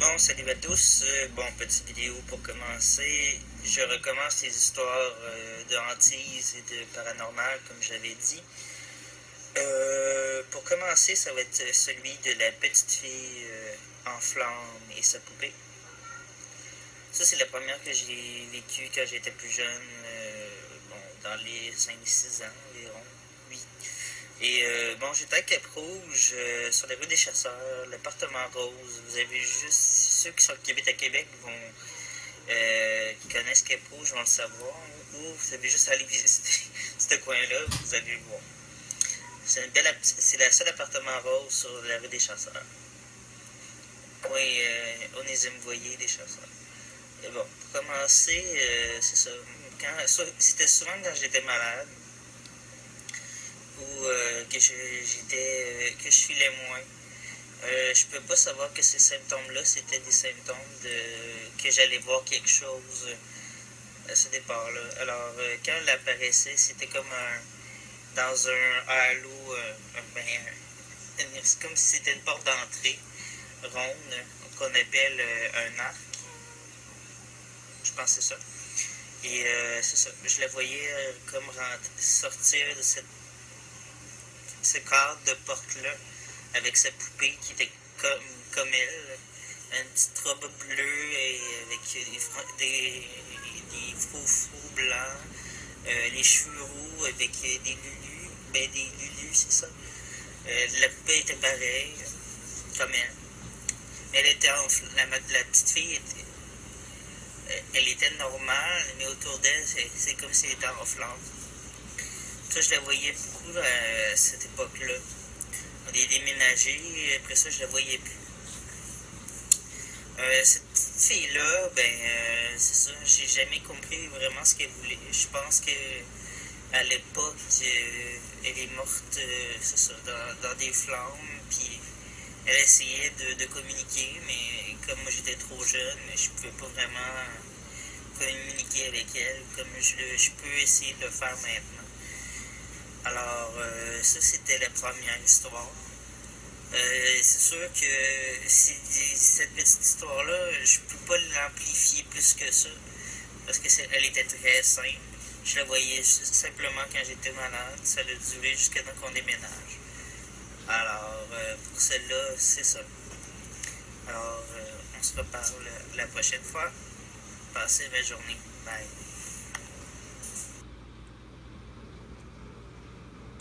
Bon, salut à tous. Bon, petite vidéo pour commencer. Je recommence les histoires de hantises et de paranormal, comme j'avais dit. Pour commencer, ça va être celui de la petite fille en flammes et sa poupée. Ça, c'est la première que j'ai vécue quand j'étais plus jeune, bon, dans les 5-6 ans environ. Oui. Et bon, j'étais à Cap-Rouge, sur la rue des Chasseurs, l'appartement rose. Vous avez juste, ceux qui sont qui habitent à Québec qui connaissent Cap-Rouge vont le savoir. Ou vous avez juste à aller visiter ce coin-là, vous allez le voir. C'est la seule appartement rose sur la rue des Chasseurs. Oui, on les aime voyer, des Chasseurs. Et bon, pour commencer, c'est ça. C'était souvent quand j'étais malade ou que je filais moins. Je peux pas savoir que ces symptômes-là, c'était des symptômes que j'allais voir quelque chose à ce départ-là. Alors, quand elle apparaissait, c'était comme dans un halo, c'est comme si c'était une porte d'entrée ronde qu'on appelle un arc. Je pense que c'est ça. Et c'est ça. Je la voyais comme sortir de ce cadre de porte-là avec sa poupée qui était comme elle. Une petite robe bleue et avec des froufrous blancs, les cheveux roux avec des lulus. Ben, des lulus, c'est ça. La poupée était pareille, comme elle. Mais elle était la petite fille elle était normale, mais autour d'elle, c'est comme si elle était en flamme. Ça, je la voyais beaucoup à cette époque-là. On est déménagé, après ça, je la voyais plus. Cette petite fille-là, c'est ça, j'ai jamais compris vraiment ce qu'elle voulait. Je pense qu'à l'époque, elle est morte, c'est ça, dans des flammes, puis elle essayait de communiquer, mais comme moi j'étais trop jeune, je pouvais pas vraiment communiquer avec elle comme je peux essayer de le faire maintenant. Alors, ça c'était la première histoire. C'est sûr que cette petite histoire-là, je peux pas l'amplifier plus que ça, parce qu'elle était très simple. Je la voyais juste simplement quand j'étais malade, ça a duré jusqu'à temps qu'on déménage. Alors, pour celle-là, c'est ça. Alors, on se reparle la prochaine fois. Passez une belle journée. Bye.